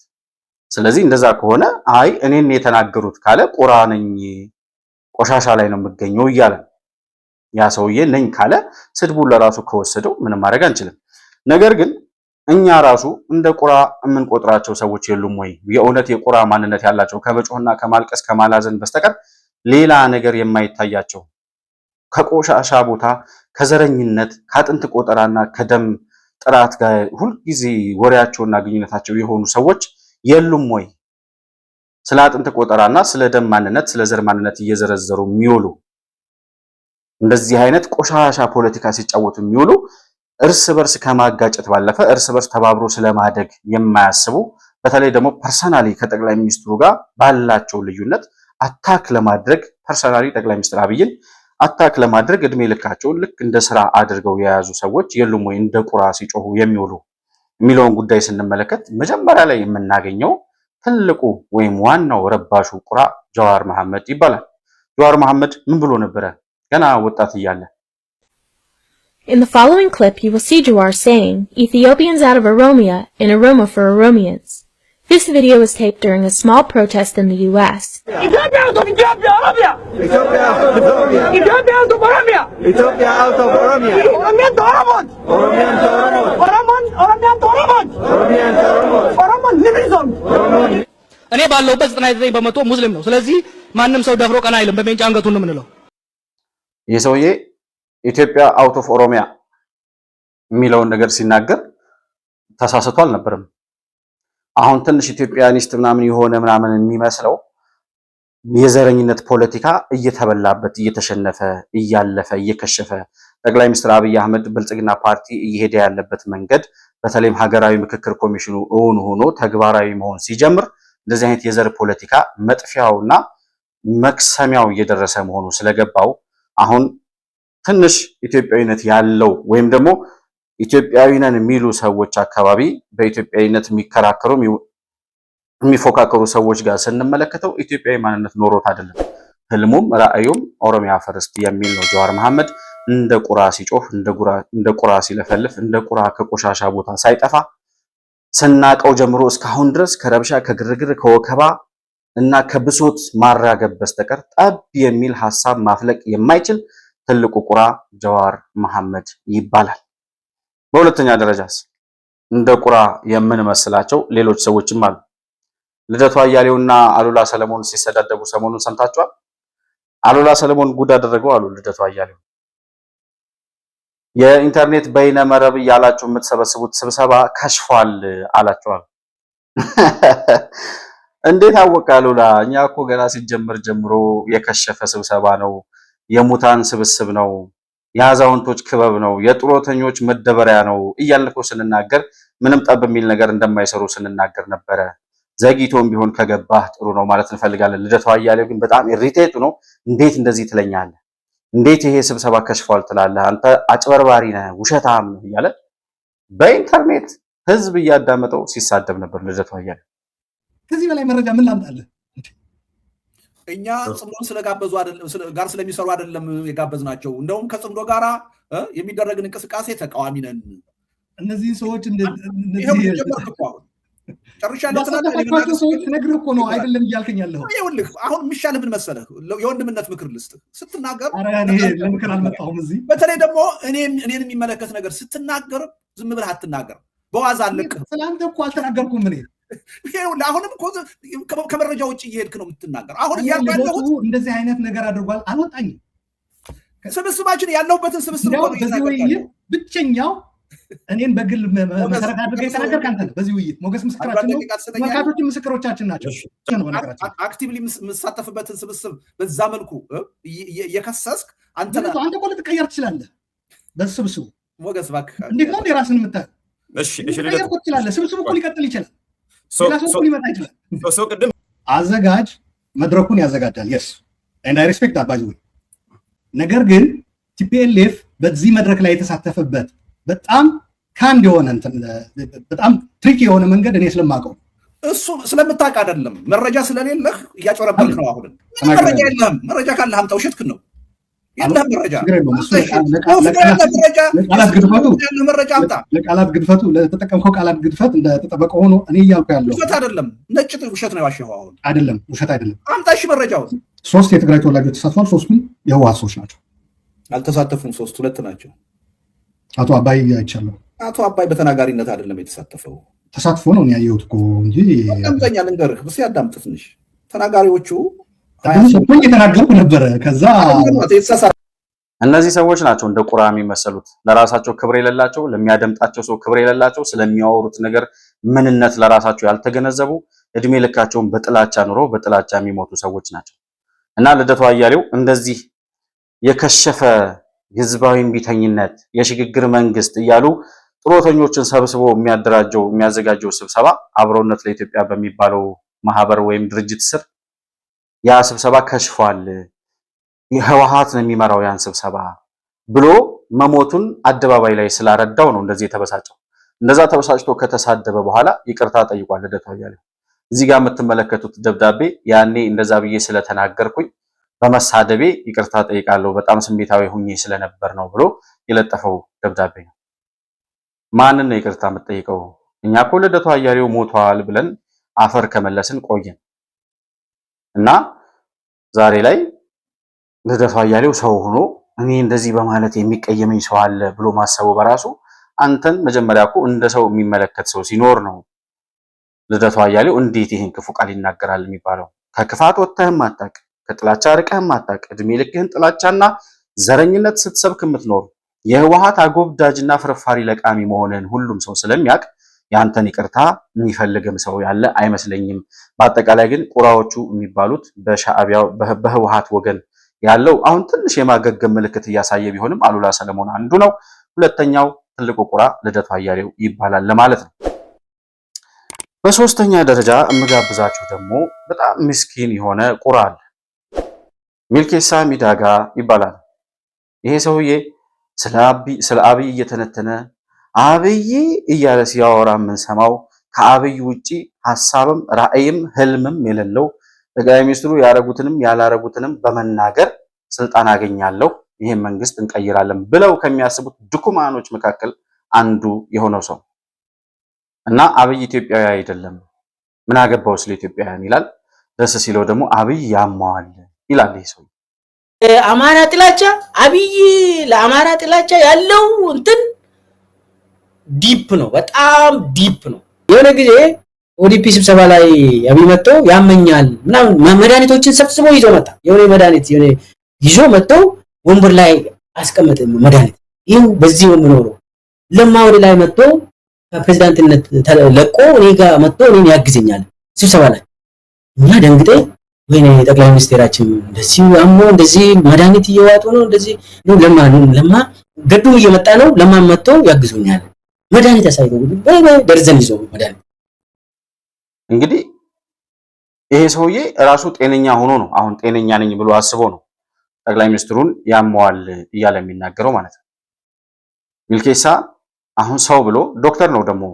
ስለዚህ እንደዛ ከሆነ አይ እኔን የተናገሩት ካለ ቁራ ነኝ ቆሻሻ ላይ ነው የምገኘው እያለ ያ ሰውዬ ነኝ ካለ ስድቡን ለራሱ ከወሰደው ምንም ማድረግ አንችልም። ነገር ግን እኛ ራሱ እንደ ቁራ የምንቆጥራቸው ሰዎች የሉም ወይ? የእውነት የቁራ ማንነት ያላቸው ከመጮህና ከማልቀስ ከማላዘን በስተቀር ሌላ ነገር የማይታያቸው ከቆሻሻ ቦታ ከዘረኝነት ከአጥንት ቆጠራና ከደም ጥራት ጋር ሁልጊዜ ወሬያቸውና ግንኙነታቸው የሆኑ ሰዎች የሉም ወይ? ስለ አጥንት ቆጠራና ስለ ደም ማንነት ስለ ዘር ማንነት እየዘረዘሩ የሚውሉ እንደዚህ አይነት ቆሻሻ ፖለቲካ ሲጫወቱ የሚውሉ እርስ በርስ ከማጋጨት ባለፈ እርስ በርስ ተባብሮ ስለማደግ የማያስቡ በተለይ ደግሞ ፐርሰናሊ ከጠቅላይ ሚኒስትሩ ጋር ባላቸው ልዩነት አታክ ለማድረግ ፐርሰናሊ ጠቅላይ ሚኒስትር አብይን አታክ ለማድረግ እድሜ ልካቸውን ልክ እንደ ስራ አድርገው የያዙ ሰዎች የሉም ወይ? እንደ ቁራ ሲጮሁ የሚውሉ የሚለውን ጉዳይ ስንመለከት መጀመሪያ ላይ የምናገኘው ትልቁ ወይም ዋናው ረባሹ ቁራ ጀዋር መሐመድ ይባላል። ጀዋር መሐመድ ምን ብሎ ነበረ ገና ወጣት እያለ? In the following clip, you will see Jawar saying, Ethiopians out of Oromia and Oroma for Oromians. This video was taped during a small protest in the U.S. Ethiopia out of Ethiopia, Oromia! Ethiopia out of Oromia! Ethiopia out of Oromia! Ethiopia out of Oromia! Oromian to Oromon! Oromian to Oromon! Oromian to Oromon! Oromian to Oromon! Oromon liberation! እኔ ባለሁበት 99% ሙስሊም ነው። ስለዚህ ማንም ሰው ደፍሮ ቀና አይልም። በሜንጫ አንገቱን ነው የምንለው። ይህ ሰውዬ ኢትዮጵያ አውት ኦፍ ኦሮሚያ የሚለውን ነገር ሲናገር ተሳስቶ አልነበረም። አሁን ትንሽ ኢትዮጵያኒስት ምናምን የሆነ ምናምን የሚመስለው የዘረኝነት ፖለቲካ እየተበላበት እየተሸነፈ እያለፈ እየከሸፈ ጠቅላይ ሚኒስትር አብይ አህመድ ብልጽግና ፓርቲ እየሄደ ያለበት መንገድ በተለይም ሀገራዊ ምክክር ኮሚሽኑ እውን ሆኖ ተግባራዊ መሆን ሲጀምር እንደዚህ አይነት የዘር ፖለቲካ መጥፊያውና መክሰሚያው እየደረሰ መሆኑ ስለገባው አሁን ትንሽ ኢትዮጵያዊነት ያለው ወይም ደግሞ ኢትዮጵያዊ ነን የሚሉ ሰዎች አካባቢ በኢትዮጵያዊነት የሚከራከሩ የሚፎካከሩ ሰዎች ጋር ስንመለከተው ኢትዮጵያዊ ማንነት ኖሮት አይደለም። ህልሙም ራእዩም ኦሮሚያ ፈርስት የሚል ነው። ጀዋር መሐመድ እንደ ቁራ ሲጮህ እንደ ቁራ ሲለፈልፍ እንደ ቁራ ከቆሻሻ ቦታ ሳይጠፋ ስናቀው ጀምሮ እስካሁን ድረስ ከረብሻ ከግርግር ከወከባ እና ከብሶት ማራገብ በስተቀር ጠብ የሚል ሐሳብ ማፍለቅ የማይችል ትልቁ ቁራ ጀዋር መሐመድ ይባላል። በሁለተኛ ደረጃስ እንደ ቁራ የምንመስላቸው ሌሎች ሰዎችም አሉ። ልደቱ አያሌውና አሉላ ሰለሞን ሲሰዳደቡ ሰሞኑን ሰምታችኋል። አሉላ ሰለሞን ጉድ አደረገው አሉ ልደቱ አያሌው። የኢንተርኔት በይነ መረብ ያላችሁ የምትሰበስቡት ስብሰባ ከሽፏል አላቸዋል። እንዴት አወቀ አሉላ? እኛ እኮ ገና ሲጀምር ጀምሮ የከሸፈ ስብሰባ ነው፣ የሙታን ስብስብ ነው፣ የአዛውንቶች ክበብ ነው፣ የጡረተኞች መደበሪያ ነው እያልን እኮ ስንናገር ምንም ጠብ የሚል ነገር እንደማይሰሩ ስንናገር ነበረ። ዘግይቶም ቢሆን ከገባህ ጥሩ ነው ማለት እንፈልጋለን። ልደቱ አያሌው ግን በጣም ኢሪቴት ነው። እንዴት እንደዚህ ትለኛለህ? እንዴት ይሄ ስብሰባ ከሽፏል ትላለህ? አንተ አጭበርባሪ ነህ፣ ውሸታም ነህ እያለ በኢንተርኔት ህዝብ እያዳመጠው ሲሳደብ ነበር ልደቱ አያሌው። ከዚህ በላይ መረጃ ምን ላምጣልህ? እኛ ጽምዶን ስለጋበዙ ጋር ስለሚሰሩ አይደለም የጋበዝናቸው። እንደውም ከጽምዶ ጋራ የሚደረግን እንቅስቃሴ ተቃዋሚ ነን። እነዚህ ሰዎች ጨርሻለሁ። ያሳለፋቸው ሰዎች ነግሬህ እኮ ነው አይደለም እያልከኝ ያለኸው። ይኸውልህ አሁን የሚሻልህ ምን መሰለህ? የወንድምነት ምክር ልስጥህ። ስትናገር እኔ ለምክር አልመጣሁም እዚህ። በተለይ ደግሞ እኔን የሚመለከት ነገር ስትናገር ዝም ብለህ አትናገር። በዋዛ አልልቅህም። ስለአንተ እኮ አልተናገርኩም እኔ። ይኸውልህ አሁንም እኮ ከመረጃ ውጭ እየሄድክ ነው የምትናገር። አሁን እያልኩ ያለሁት እንደዚህ አይነት ነገር አድርጓል አልወጣኝም። ስብስባችን ያለሁበትን ስብስብ ነው በዚህ ውይይት ብቸኛው እኔን በግል መሰረት አድርገህ የተናገርክ አንተ ነህ። በዚህ ውይይት ሞገስ ምስክራችን ነው፣ ተመልካቾችም ምስክሮቻችን ናቸው። አክቲቭሊ የምሳተፍበትን ስብስብ በዛ መልኩ እየከሰስክ አንተ እኮ ልትቀየር ትችላለህ። በዚህ ስብስቡ ሞገስ እባክህ እንዴት ነው የራስን የምታየው? ልትቀየር እኮ ትችላለህ። ስብስቡ እኮ ሊቀጥል ይችላል። ሌላ ሰው እኮ ሊመጣ ይችላል። አዘጋጅ መድረኩን ያዘጋጃል። የስ ኤንድ አይ ሪስፔክት ዳት ባይ ዘ ዌይ። ነገር ግን ቲፒኤልኤፍ በዚህ መድረክ ላይ የተሳተፈበት በጣም ካንድ የሆነ በጣም ትሪክ የሆነ መንገድ እኔ ስለማውቀው እሱ ስለምታውቅ አይደለም፣ መረጃ ስለሌለህ እያጨረበልክ ነው። አሁን መረጃ የለህም። መረጃ ካለህ አምጣ። ውሸትክን ነው። የለህም መረጃ። መረጃ አምጣ። ለቃላት ግድፈቱ ለተጠቀምከው ቃላት ግድፈት እንደተጠበቀ ሆኖ እኔ እያልኩ ያለው ውሸት አይደለም፣ ነጭ ውሸት ነው ያዋሸኸው። አሁን አይደለም፣ ውሸት አይደለም። አምጣ እሺ መረጃውን። 3 የትግራይ ተወላጆች ተሳትፏል። 3ቱም የህወሓት ሰዎች ናቸው። አልተሳተፉም። 2 ናቸው። አቶ አባይ አይቻለሁ። አቶ አባይ በተናጋሪነት አይደለም የተሳተፈው። ተሳትፎ ነው ያየሁት እኮ እንጂ አዳምጠኛ ልንገርህ። እስኪ አዳምጥ ትንሽ። ተናጋሪዎቹ እየተናገርኩ ነበረ። ከዛ እነዚህ ሰዎች ናቸው እንደ ቁራ የሚመሰሉት፣ ለራሳቸው ክብር የሌላቸው፣ ለሚያደምጣቸው ሰው ክብር የሌላቸው፣ ስለሚያወሩት ነገር ምንነት ለራሳቸው ያልተገነዘቡ፣ እድሜ ልካቸውን በጥላቻ ኑሮ በጥላቻ የሚሞቱ ሰዎች ናቸው። እና ልደቱ አያሌው እንደዚህ የከሸፈ ህዝባዊ እምቢተኝነት የሽግግር መንግስት እያሉ ጥሮተኞችን ሰብስቦ የሚያዘጋጀው ስብሰባ አብሮነት ለኢትዮጵያ በሚባለው ማህበር ወይም ድርጅት ስር ያ ስብሰባ ከሽፏል፣ ህወሓት ነው የሚመራው ያን ስብሰባ ብሎ መሞቱን አደባባይ ላይ ስላረዳው ነው እንደዚህ የተበሳጨው። እንደዛ ተበሳጭቶ ከተሳደበ በኋላ ይቅርታ ጠይቋል ልደቱ አያሌው። እዚህ ጋር የምትመለከቱት ደብዳቤ ያኔ እንደዛ ብዬ ስለተናገርኩኝ በመሳደቤ ይቅርታ ጠይቃለሁ፣ በጣም ስሜታዊ ሁኜ ስለነበር ነው ብሎ የለጠፈው ደብዳቤ ነው። ማንን ነው ይቅርታ የምትጠይቀው? እኛ እኮ ልደቱ አያሌው ሞቷል ብለን አፈር ከመለስን ቆየን እና ዛሬ ላይ ልደቱ አያሌው ሰው ሆኖ እኔ እንደዚህ በማለት የሚቀየመኝ ሰው አለ ብሎ ማሰቡ በራሱ አንተን መጀመሪያ እኮ እንደ ሰው የሚመለከት ሰው ሲኖር ነው ልደቱ አያሌው እንዴት ይሄን ክፉ ቃል ይናገራል የሚባለው። ከክፋት ወጥተህም አታውቅ፣ ከጥላቻ ርቀህም አታውቅ። እድሜ ልክህን ጥላቻና ዘረኝነት ስትሰብክ የምትኖር የህወሓት አጎብዳጅና ፍርፋሪ ለቃሚ መሆንህን ሁሉም ሰው ስለሚያውቅ ያንተን ይቅርታ የሚፈልግም ሰው ያለ አይመስለኝም። በአጠቃላይ ግን ቁራዎቹ የሚባሉት በሻዕቢያው በህወሓት ወገን ያለው አሁን ትንሽ የማገገም ምልክት እያሳየ ቢሆንም አሉላ ሰለሞን አንዱ ነው። ሁለተኛው ትልቁ ቁራ ልደቱ አያሌው ይባላል ለማለት ነው። በሶስተኛ ደረጃ የምጋብዛችሁ ደግሞ በጣም ምስኪን የሆነ ቁራ አለ። ሚልኬሳ ሚዳጋ ይባላል። ይሄ ሰውዬ ስለ አብይ እየተነተነ አብይ እያለ ሲያወራ የምንሰማው ከአብይ ውጪ ሐሳብም ራዕይም ህልምም የሌለው ጠቅላይ ሚኒስትሩ ያረጉትንም ያላረጉትንም በመናገር ስልጣን አገኛለሁ ይሄን መንግስት እንቀይራለን ብለው ከሚያስቡት ድኩማኖች መካከል አንዱ የሆነው ሰው እና አብይ ኢትዮጵያዊ አይደለም ምን አገባው ስለ ኢትዮጵያውያን ይላል። ደስ ሲለው ደግሞ አብይ ያማዋል ይላል። ይሄ ሰው አማራ ጥላቻ አብይ ለአማራ ጥላቻ ያለው እንትን ዲፕ ነው፣ በጣም ዲፕ ነው። የሆነ ጊዜ ኦዲፒ ስብሰባ ላይ አብይ መጥቶ ያመኛል ምናምን መድኃኒቶችን ሰብስቦ ይዞ መጣ። የሆነ መድኃኒት የሆነ ይዞ መጥቶ ወንበር ላይ አስቀመጠ። መድኃኒት ይሄው በዚህ ነው የምኖረው። ለማ ወደ ላይ መጥቶ ከፕሬዝዳንትነት ለቆ እኔ ጋር መጥቶ እኔን ያግዘኛል ስብሰባ ላይ። እኛ ደንግጤ ወይኔ ጠቅላይ ሚኒስቴራችን እንደዚህ አሞ እንደዚህ መድኃኒት እየዋጡ ነው እንደዚህ ነው። ለማ ገዱ እየመጣ ነው። ለማ መጥቶ ያግዙኛል መድኃኒት ያሳይቶ ደርዘን ይዞ መድኃኒት። እንግዲህ ይሄ ሰውዬ ራሱ ጤነኛ ሆኖ ነው አሁን ጤነኛ ነኝ ብሎ አስቦ ነው ጠቅላይ ሚኒስትሩን ያመዋል እያለ የሚናገረው ማለት ነው። ሚልኬሳ አሁን ሰው ብሎ ዶክተር ነው ደግሞ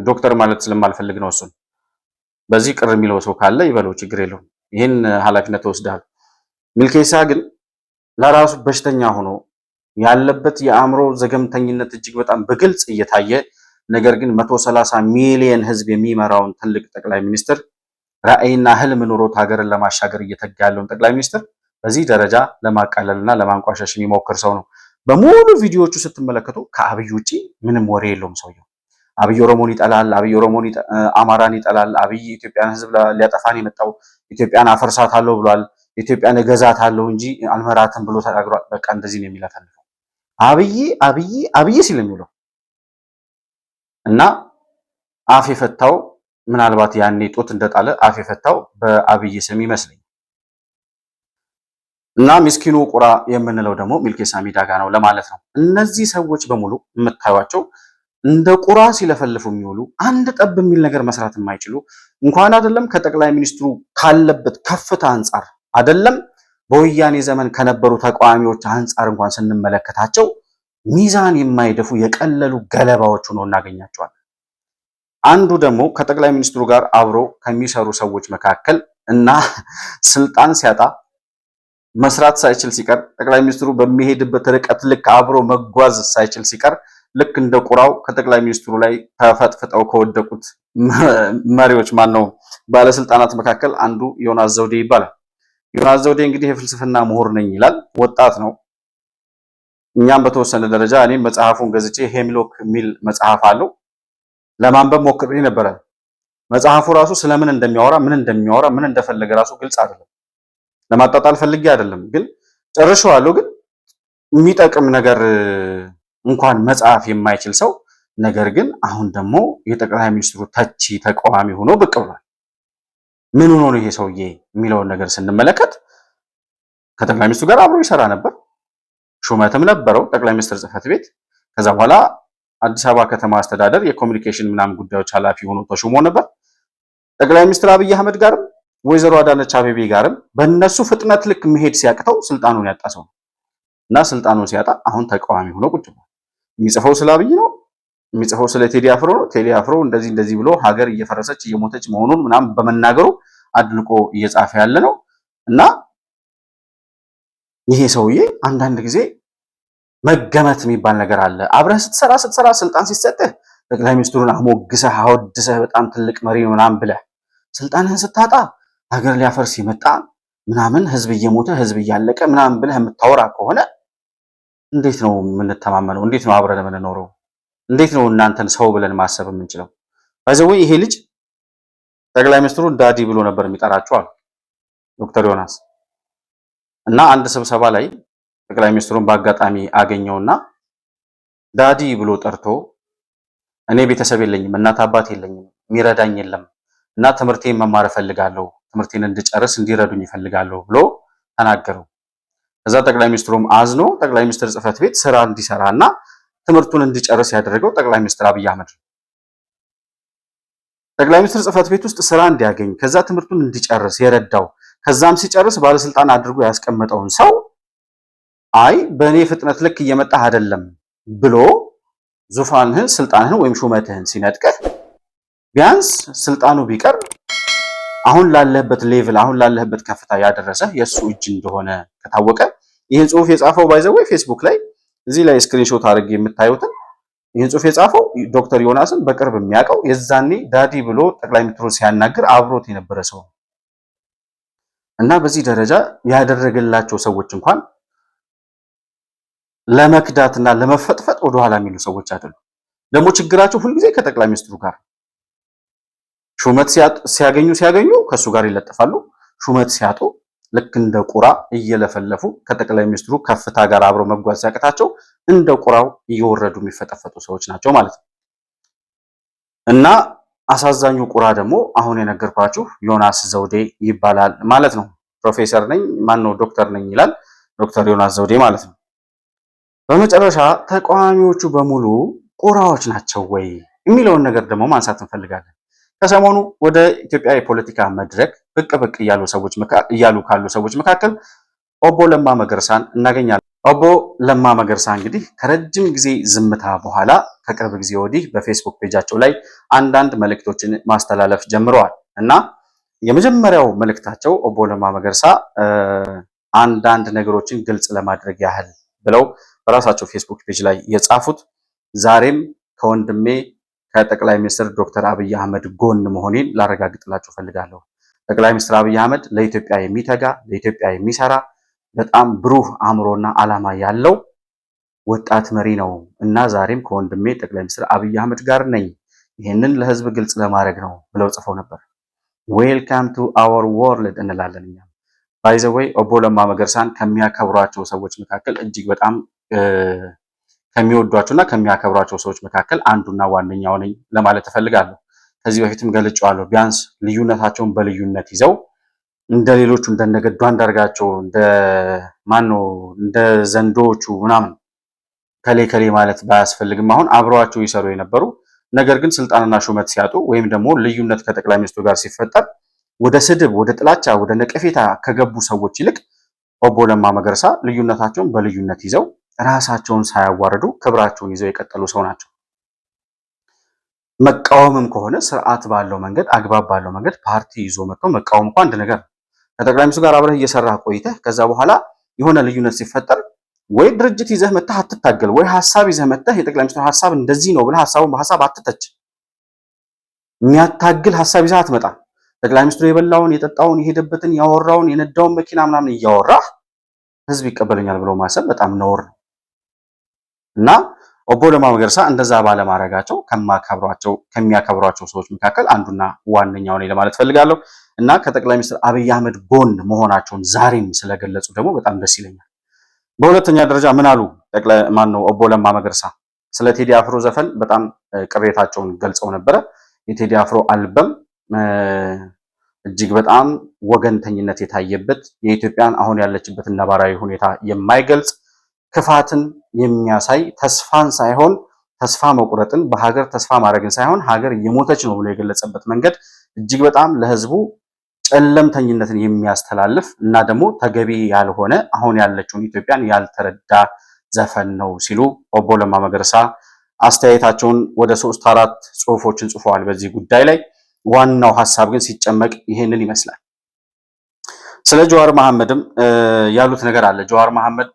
ዶክተር ማለት ስለማልፈልግ ነው እሱን በዚህ ቅር የሚለው ሰው ካለ ይበለው ችግር የለውም። ይሄን ኃላፊነት ወስዳል። ሚልኬሳ ግን ለራሱ በሽተኛ ሆኖ ያለበት የአእምሮ ዘገምተኝነት እጅግ በጣም በግልጽ እየታየ ነገር ግን 130 ሚሊዮን ህዝብ የሚመራውን ትልቅ ጠቅላይ ሚኒስትር ራዕይና ህልም ኖሮት ሀገርን ለማሻገር እየተጋ ያለውን ጠቅላይ ሚኒስትር በዚህ ደረጃ ለማቃለልና ለማንቋሸሽ የሚሞክር ሰው ነው። በሙሉ ቪዲዮዎቹ ስትመለከቱ ከአብይ ውጪ ምንም ወሬ የለውም ሰውየው። አብይ ኦሮሞን ይጠላል፣ አብይ አማራን ይጠላል፣ አብይ ኢትዮጵያን ህዝብ ሊያጠፋን የመጣው ኢትዮጵያን አፈርሳታለሁ ብሏል፣ ኢትዮጵያን እገዛታለሁ እንጂ አልመራትም ብሎ ተናግሯል። በቃ እንደዚህ ነው የሚለፈልፈው አብይ አብይ አብይ ሲል የሚለው እና አፍ የፈታው ምናልባት ያኔ ጦት እንደጣለ አፍ የፈታው በአብይ ስም ይመስለኝ እና ምስኪኑ ቁራ የምንለው ደግሞ ሚልኬሳ ሚዳጋ ነው ለማለት ነው። እነዚህ ሰዎች በሙሉ የምታዩቸው እንደ ቁራ ሲለፈልፉ የሚውሉ አንድ ጠብ የሚል ነገር መስራት የማይችሉ እንኳን አይደለም ከጠቅላይ ሚኒስትሩ ካለበት ከፍታ አንጻር አይደለም በወያኔ ዘመን ከነበሩ ተቃዋሚዎች አንጻር እንኳን ስንመለከታቸው ሚዛን የማይደፉ የቀለሉ ገለባዎች ሆነው እናገኛቸዋለን። አንዱ ደግሞ ከጠቅላይ ሚኒስትሩ ጋር አብሮ ከሚሰሩ ሰዎች መካከል እና ስልጣን ሲያጣ መስራት ሳይችል ሲቀር ጠቅላይ ሚኒስትሩ በሚሄድበት ርቀት ልክ አብሮ መጓዝ ሳይችል ሲቀር ልክ እንደ ቁራው ከጠቅላይ ሚኒስትሩ ላይ ተፈጥፍጠው ከወደቁት መሪዎች ማነው ባለስልጣናት መካከል አንዱ ዮናስ ዘውዴ ይባላል። ዮናስ ዘውዴ እንግዲህ የፍልስፍና ምሁር ነኝ ይላል። ወጣት ነው። እኛም በተወሰነ ደረጃ እኔም መጽሐፉን ገዝቼ ሄምሎክ የሚል መጽሐፍ አለው ለማንበብ ሞክሬ ነበረ። መጽሐፉ ራሱ ስለምን እንደሚያወራ ምን እንደፈለገ ራሱ ግልጽ አይደለም። ለማጣጣል ፈልጌ አይደለም፣ ግን ጨርሼዋለሁ። ግን የሚጠቅም ነገር እንኳን መጽሐፍ የማይችል ሰው ነገር ግን አሁን ደግሞ የጠቅላይ ሚኒስትሩ ተቺ ተቃዋሚ ሆኖ ብቅ ብሏል። ምን ሆኖ ነው ይሄ ሰውዬ የሚለውን ነገር ስንመለከት ከጠቅላይ ሚኒስትሩ ጋር አብሮ ይሰራ ነበር። ሹመትም ነበረው ጠቅላይ ሚኒስትር ጽሕፈት ቤት። ከዛ በኋላ አዲስ አበባ ከተማ አስተዳደር የኮሚኒኬሽን ምናምን ጉዳዮች ኃላፊ ሆኖ ተሾሞ ነበር። ጠቅላይ ሚኒስትር አብይ አህመድ ጋርም ወይዘሮ አዳነች አቤቤ ጋርም በእነሱ ፍጥነት ልክ መሄድ ሲያቅተው ስልጣኑን ያጣ ሰው እና ስልጣኑን ሲያጣ አሁን ተቃዋሚ ሆኖ ቁጭ ብሏል። የሚጽፈው ስለ አብይ ነው፣ የሚጽፈው ስለ ቴዲ አፍሮ ነው። ቴዲ አፍሮ እንደዚህ ብሎ ሀገር እየፈረሰች እየሞተች መሆኑን ምናምን በመናገሩ አድንቆ እየጻፈ ያለ ነው እና ይሄ ሰውዬ አንዳንድ ጊዜ መገመት የሚባል ነገር አለ። አብረህ ስትሰራ ስልጣን ሲሰጥህ ጠቅላይ ሚኒስትሩን አሞግሰህ አወድሰህ በጣም ትልቅ መሪ ነው ምናምን ብለህ ስልጣንህን ስታጣ ሀገር ሊያፈርስ የመጣ ምናምን ህዝብ እየሞተ ህዝብ እያለቀ ምናምን ብለህ የምታወራ ከሆነ እንዴት ነው የምንተማመነው? እንዴት ነው አብረን የምንኖረው? እንዴት ነው እናንተን ሰው ብለን ማሰብ የምንችለው? ባይዘው ይሄ ልጅ ጠቅላይ ሚኒስትሩ ዳዲ ብሎ ነበር የሚጠራቸው አሉ ዶክተር ዮናስ እና አንድ ስብሰባ ላይ ጠቅላይ ሚኒስትሩን በአጋጣሚ አገኘውና ዳዲ ብሎ ጠርቶ እኔ ቤተሰብ የለኝም፣ እናት አባት የለኝም፣ የሚረዳኝ የለም እና ትምህርቴን መማር እፈልጋለሁ፣ ትምህርቴን እንድጨርስ እንዲረዱኝ እፈልጋለሁ ብሎ ተናገረው። ከዛ ጠቅላይ ሚኒስትሩም አዝኖ ጠቅላይ ሚኒስትር ጽሕፈት ቤት ስራ እንዲሰራና ትምህርቱን እንዲጨርስ ያደረገው ጠቅላይ ሚኒስትር አብይ አህመድ ነው። ጠቅላይ ሚኒስትር ጽሕፈት ቤት ውስጥ ስራ እንዲያገኝ ከዛ ትምህርቱን እንዲጨርስ የረዳው ከዛም ሲጨርስ ባለስልጣን አድርጎ ያስቀመጠውን ሰው አይ በእኔ ፍጥነት ልክ እየመጣህ አይደለም ብሎ ዙፋንህን፣ ስልጣንህን ወይም ሹመትህን ሲነጥቀህ ቢያንስ ስልጣኑ ቢቀር አሁን ላለህበት ሌቭል አሁን ላለህበት ከፍታ ያደረሰህ የሱ እጅ እንደሆነ ከታወቀ ይህን ጽሁፍ የጻፈው ባይዘው ፌስቡክ ላይ እዚህ ላይ ስክሪንሾት አድርጌ የምታዩትን ይህን ጽሁፍ የጻፈው ዶክተር ዮናስን በቅርብ የሚያውቀው የዛኔ ዳዲ ብሎ ጠቅላይ ሚኒስትሩን ሲያናግር አብሮት የነበረ ሰው እና በዚህ ደረጃ ያደረገላቸው ሰዎች እንኳን ለመክዳትና ለመፈጥፈጥ ወደኋላ የሚሉ ሰዎች አይደሉም። ደግሞ ችግራቸው ሁልጊዜ ከጠቅላይ ሚኒስትሩ ጋር ሹመት ሲያገኙ ከሱ ጋር ይለጠፋሉ። ሹመት ሲያጡ ልክ እንደ ቁራ እየለፈለፉ ከጠቅላይ ሚኒስትሩ ከፍታ ጋር አብረው መጓዝ ሲያቅታቸው እንደ ቁራው እየወረዱ የሚፈጠፈጡ ሰዎች ናቸው ማለት ነው። እና አሳዛኙ ቁራ ደግሞ አሁን የነገርኳችሁ ዮናስ ዘውዴ ይባላል ማለት ነው። ፕሮፌሰር ነኝ ዶክተር ነኝ ይላል። ዶክተር ዮናስ ዘውዴ ማለት ነው። በመጨረሻ ተቃዋሚዎቹ በሙሉ ቁራዎች ናቸው ወይ የሚለውን ነገር ደግሞ ማንሳት እንፈልጋለን። ከሰሞኑ ወደ ኢትዮጵያ የፖለቲካ መድረክ ብቅ እያሉ ካሉ ሰዎች መካከል ኦቦ ለማ መገርሳን እናገኛለን። ኦቦ ለማ መገርሳ እንግዲህ ከረጅም ጊዜ ዝምታ በኋላ ከቅርብ ጊዜ ወዲህ በፌስቡክ ፔጃቸው ላይ አንዳንድ መልእክቶችን ማስተላለፍ ጀምረዋል እና የመጀመሪያው መልእክታቸው ኦቦ ለማ መገርሳ አንዳንድ ነገሮችን ግልጽ ለማድረግ ያህል ብለው በራሳቸው ፌስቡክ ፔጅ ላይ የጻፉት ዛሬም ከወንድሜ ከጠቅላይ ሚኒስትር ዶክተር አብይ አህመድ ጎን መሆኔን ላረጋግጥላችሁ ፈልጋለሁ። ጠቅላይ ሚኒስትር አብይ አህመድ ለኢትዮጵያ የሚተጋ ለኢትዮጵያ የሚሰራ በጣም ብሩህ አእምሮና ዓላማ ያለው ወጣት መሪ ነው እና ዛሬም ከወንድሜ ጠቅላይ ሚኒስትር አብይ አህመድ ጋር ነኝ፣ ይህንን ለህዝብ ግልጽ ለማድረግ ነው ብለው ጽፈው ነበር። ዌልካም ቱ አወር ወርልድ እንላለን እኛ። ባይ ዘ ዌይ ኦቦ ለማ መገርሳን ከሚያከብሯቸው ሰዎች መካከል እጅግ በጣም ከሚወዷቸውና ከሚያከብሯቸው ሰዎች መካከል አንዱና ዋነኛው ነኝ ለማለት እፈልጋለሁ። ከዚህ በፊትም ገልጬዋለሁ። ቢያንስ ልዩነታቸውን በልዩነት ይዘው እንደ ሌሎቹ እንደነገዱ አንዳርጋቸው እንደ ዘንዶቹ ምናምን ከሌ ማለት ባያስፈልግም አሁን አብረዋቸው ይሰሩ የነበሩ ነገር ግን ስልጣንና ሹመት ሲያጡ ወይም ደግሞ ልዩነት ከጠቅላይ ሚኒስትሩ ጋር ሲፈጠር ወደ ስድብ፣ ወደ ጥላቻ፣ ወደ ነቀፌታ ከገቡ ሰዎች ይልቅ ኦቦ ለማ መገርሳ ልዩነታቸውን በልዩነት ይዘው ራሳቸውን ሳያዋርዱ ክብራቸውን ይዘው የቀጠሉ ሰው ናቸው። መቃወምም ከሆነ ስርዓት ባለው መንገድ አግባብ ባለው መንገድ ፓርቲ ይዞ መጥቶ መቃወም እንኳን አንድ ነገር ነው። ከጠቅላይ ሚኒስትሩ ጋር አብረህ እየሰራህ ቆይተህ ከዛ በኋላ የሆነ ልዩነት ሲፈጠር ወይ ድርጅት ይዘህ መጥተህ አትታገል፣ ወይ ሐሳብ ይዘህ መጥተህ የጠቅላይ ሚኒስትሩ ሐሳብ እንደዚህ ነው ብለህ ሐሳቡን በሐሳብ አትተች። የሚያታግል ሐሳብ ይዘህ አትመጣ። ጠቅላይ ሚኒስትሩ የበላውን የጠጣውን የሄደበትን ያወራውን የነዳውን መኪና ምናምን እያወራህ ህዝብ ይቀበለኛል ብሎ ማሰብ በጣም ነውር ነው እና ኦቦ ለማ መገርሳ እንደዛ ባለማድረጋቸው ከሚያከብሯቸው ሰዎች መካከል አንዱና ዋነኛው ነው ለማለት ፈልጋለሁ እና ከጠቅላይ ሚኒስትር አብይ አህመድ ጎን መሆናቸውን ዛሬም ስለገለጹ ደግሞ በጣም ደስ ይለኛል። በሁለተኛ ደረጃ ምን አሉ ኦቦ ለማ መገርሳ ስለ ቴዲ አፍሮ ዘፈን በጣም ቅሬታቸውን ገልጸው ነበረ። የቴዲ አፍሮ አልበም እጅግ በጣም ወገንተኝነት የታየበት የኢትዮጵያን አሁን ያለችበትን ነባራዊ ሁኔታ የማይገልጽ ክፋትን የሚያሳይ ተስፋን ሳይሆን ተስፋ መቁረጥን በሀገር ተስፋ ማድረግን ሳይሆን ሀገር እየሞተች ነው ብሎ የገለጸበት መንገድ እጅግ በጣም ለህዝቡ ጨለምተኝነትን የሚያስተላልፍ እና ደግሞ ተገቢ ያልሆነ አሁን ያለችውን ኢትዮጵያን ያልተረዳ ዘፈን ነው ሲሉ ኦቦ ለማ መገርሳ አስተያየታቸውን ወደ 3-4 ጽሁፎችን ጽፈዋል በዚህ ጉዳይ ላይ። ዋናው ሐሳብ ግን ሲጨመቅ ይሄንን ይመስላል። ስለ ጀዋር መሐመድም ያሉት ነገር አለ። ጀዋር መሐመድ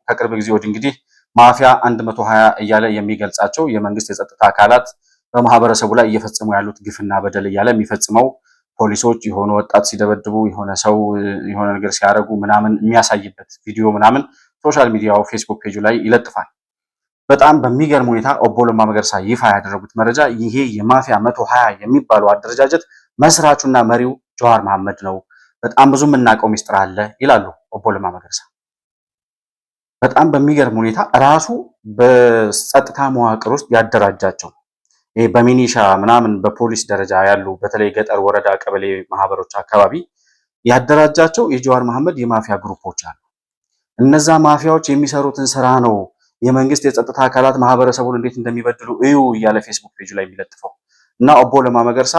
ከቅርብ ጊዜ ወዲህ እንግዲህ ማፊያ 120 እያለ የሚገልጻቸው የመንግስት የጸጥታ አካላት በማህበረሰቡ ላይ እየፈጸሙ ያሉት ግፍና በደል እያለ የሚፈጽመው ፖሊሶች የሆነ ወጣት ሲደበድቡ የሆነ ሰው የሆነ ነገር ሲያደርጉ ምናምን የሚያሳይበት ቪዲዮ ምናምን ሶሻል ሚዲያው ፌስቡክ ፔጁ ላይ ይለጥፋል። በጣም በሚገርም ሁኔታ ኦቦ ለማ መገርሳ ይፋ ያደረጉት መረጃ ይሄ የማፊያ 120 የሚባለው አደረጃጀት መስራቹና መሪው ጀዋር መሐመድ ነው። በጣም ብዙ የምናውቀው ሚስጥር አለ ይላሉ ኦቦ ለማ መገርሳ። በጣም በሚገርም ሁኔታ ራሱ በጸጥታ መዋቅር ውስጥ ያደራጃቸው ይሄ በሚኒሻ ምናምን በፖሊስ ደረጃ ያሉ በተለይ ገጠር ወረዳ ቀበሌ ማህበሮች አካባቢ ያደራጃቸው የጀዋር መሐመድ የማፊያ ግሩፖች አሉ። እነዛ ማፊያዎች የሚሰሩትን ስራ ነው የመንግስት የጸጥታ አካላት ማህበረሰቡን እንዴት እንደሚበድሉ እዩ እያለ ፌስቡክ ፔጅ ላይ የሚለጥፈው እና ኦቦ ለማ መገርሳ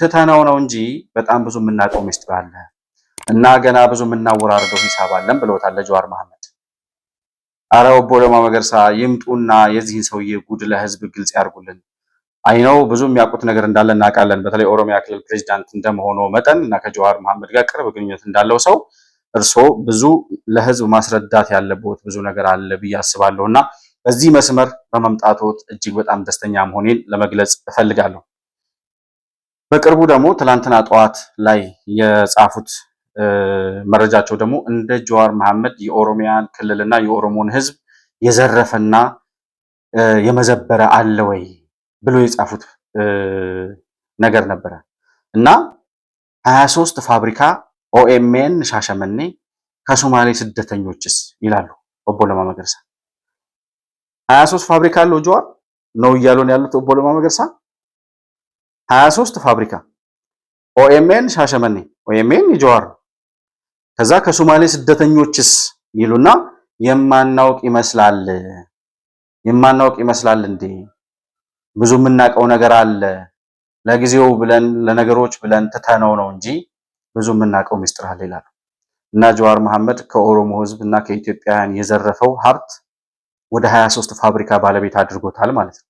ትተናው ነው እንጂ በጣም ብዙ የምናውቀው ሚስጥር አለ እና ገና ብዙ የምናወራርደው ሂሳብ አለን ብለውታል ጀዋር መሐመድ። አረ ኦቦ ለማ መገርሳ ይምጡና የዚህን ሰውዬ ጉድ ለህዝብ ግልጽ ያርጉልን። አይነው ብዙ የሚያውቁት ነገር እንዳለ እናውቃለን። በተለይ ኦሮሚያ ክልል ፕሬዝዳንት እንደመሆኑ መጠን እና ከጀዋር መሐመድ ጋር ቅርብ ግንኙነት እንዳለው ሰው እርሶ ብዙ ለህዝብ ማስረዳት ያለበት ብዙ ነገር አለ ብዬ አስባለሁና በዚህ መስመር በመምጣቶት እጅግ በጣም ደስተኛ መሆኔን ለመግለጽ እፈልጋለሁ። በቅርቡ ደግሞ ትላንትና ጠዋት ላይ የጻፉት መረጃቸው ደግሞ እንደ ጀዋር መሐመድ የኦሮሚያን ክልልና የኦሮሞን ህዝብ የዘረፈና የመዘበረ አለ ወይ ብሎ የጻፉት ነገር ነበረ እና 23 ፋብሪካ ኦኤምኤን ሻሸመኔ ከሶማሌ ስደተኞችስ ይላሉ ኦቦ ለማ መገርሳ። 23 ፋብሪካ አለው ጀዋር ነው እያሉን ያሉት ኦቦ ለማ መገርሳ። 23 ፋብሪካ ኦኤምኤን ሻሸመኔ፣ ኦኤምኤን የጀዋር ነው። ከዛ ከሶማሌ ስደተኞችስ ይሉና የማናውቅ ይመስላል እንዴ ብዙ የምናውቀው ነገር አለ ለጊዜው ብለን ለነገሮች ብለን ትተነው ነው እንጂ ብዙ የምናውቀው ሚስጥር አለ ይላሉ እና ጀዋር መሐመድ ከኦሮሞ ህዝብ እና ከኢትዮጵያውያን የዘረፈው ሀብት ወደ 23 ፋብሪካ ባለቤት አድርጎታል ማለት ነው።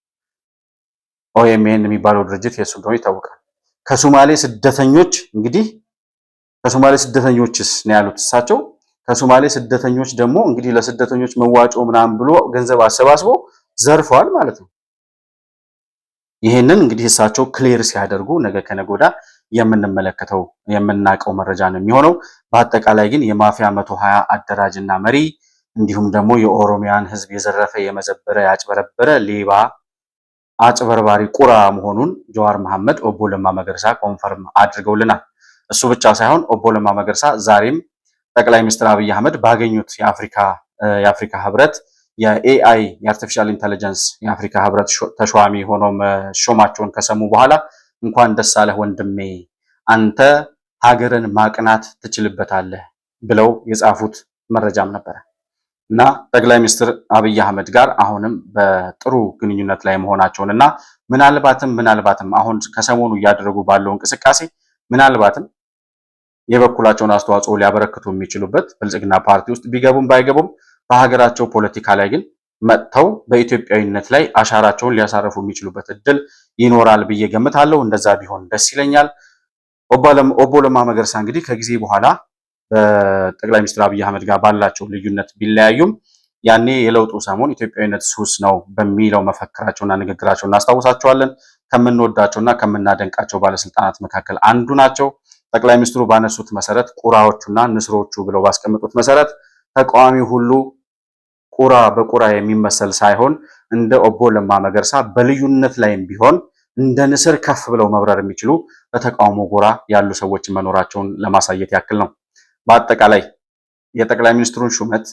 ኦኤምኤን የሚባለው ድርጅት የሱ እንደሆነ ይታወቃል። ከሶማሌ ስደተኞች እንግዲህ ከሶማሌ ስደተኞችስ ነው ያሉት እሳቸው። ከሶማሌ ስደተኞች ደግሞ እንግዲህ ለስደተኞች መዋጮ ምናምን ብሎ ገንዘብ አሰባስቦ ዘርፏል ማለት ነው። ይሄንን እንግዲህ እሳቸው ክሊር ሲያደርጉ ነገ ከነጎዳ የምንመለከተው የምናውቀው መረጃ ነው የሚሆነው። በአጠቃላይ ግን የማፊያ 120 አደራጅና መሪ እንዲሁም ደግሞ የኦሮሚያን ህዝብ የዘረፈ የመዘበረ ያጭበረበረ ሌባ አጭበርባሪ ቁራ መሆኑን ጀዋር መሐመድ ኦቦ ለማ መገርሳ ኮንፈርም አድርገውልናል። እሱ ብቻ ሳይሆን ኦቦ ለማ መገርሳ ዛሬም ጠቅላይ ሚኒስትር አብይ አህመድ ባገኙት የአፍሪካ ህብረት የኤአይ የአርቲፊሻል ኢንተለጀንስ የአፍሪካ ህብረት ተሿሚ ሆነው መሾማቸውን ከሰሙ በኋላ እንኳን ደስ አለህ ወንድሜ፣ አንተ ሀገርን ማቅናት ትችልበታለህ ብለው የጻፉት መረጃም ነበረ እና ጠቅላይ ሚኒስትር አብይ አህመድ ጋር አሁንም በጥሩ ግንኙነት ላይ መሆናቸውን እና ምናልባትም አሁን ከሰሞኑ እያደረጉ ባለው እንቅስቃሴ ምናልባትም የበኩላቸውን አስተዋጽኦ ሊያበረክቱ የሚችሉበት ብልጽግና ፓርቲ ውስጥ ቢገቡም ባይገቡም በሀገራቸው ፖለቲካ ላይ ግን መጥተው በኢትዮጵያዊነት ላይ አሻራቸውን ሊያሳርፉ የሚችሉበት እድል ይኖራል ብዬ ገምታለሁ። እንደዛ ቢሆን ደስ ይለኛል። ኦቦ ለማ መገርሳ እንግዲህ ከጊዜ በኋላ በጠቅላይ ሚኒስትር አብይ አህመድ ጋር ባላቸው ልዩነት ቢለያዩም ያኔ የለውጡ ሰሞን ኢትዮጵያዊነት ሱስ ነው በሚለው መፈክራቸውና ንግግራቸው እናስታውሳቸዋለን። ከምንወዳቸውና ከምናደንቃቸው ባለስልጣናት መካከል አንዱ ናቸው። ጠቅላይ ሚኒስትሩ ባነሱት መሰረት ቁራዎቹና ንስሮቹ ብለው ባስቀመጡት መሰረት ተቃዋሚ ሁሉ ቁራ በቁራ የሚመሰል ሳይሆን እንደ ኦቦ ለማ መገርሳ በልዩነት ላይም ቢሆን እንደ ንስር ከፍ ብለው መብረር የሚችሉ በተቃውሞ ጎራ ያሉ ሰዎች መኖራቸውን ለማሳየት ያክል ነው። በአጠቃላይ የጠቅላይ ሚኒስትሩን ሹመት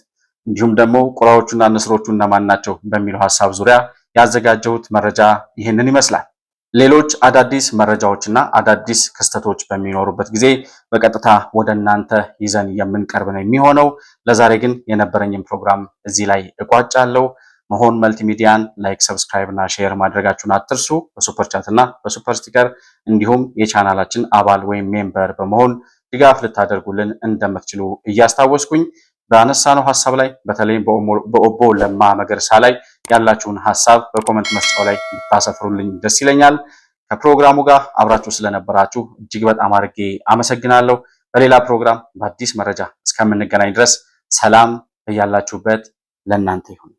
እንዲሁም ደግሞ ቁራዎቹና ንስሮቹ እነማን ናቸው በሚለው ሐሳብ ዙሪያ ያዘጋጀሁት መረጃ ይህንን ይመስላል። ሌሎች አዳዲስ መረጃዎችና አዳዲስ ክስተቶች በሚኖሩበት ጊዜ በቀጥታ ወደ እናንተ ይዘን የምንቀርብ ነው የሚሆነው። ለዛሬ ግን የነበረኝን ፕሮግራም እዚህ ላይ እቋጫለሁ። መሆን መልቲሚዲያን ላይክ፣ ሰብስክራይብ እና ሼር ማድረጋችሁን አትርሱ። በሱፐር ቻት እና በሱፐር ስቲከር እንዲሁም የቻናላችን አባል ወይም ሜምበር በመሆን ድጋፍ ልታደርጉልን እንደምትችሉ እያስታወስኩኝ በአነሳነው ሐሳብ ላይ በተለይም በኦቦ ለማ መገርሳ ላይ ያላችሁን ሐሳብ በኮመንት መስጫው ላይ ልታሰፍሩልኝ ደስ ይለኛል። ከፕሮግራሙ ጋር አብራችሁ ስለነበራችሁ እጅግ በጣም አድርጌ አመሰግናለሁ። በሌላ ፕሮግራም በአዲስ መረጃ እስከምንገናኝ ድረስ ሰላም በያላችሁበት ለእናንተ ይሁን።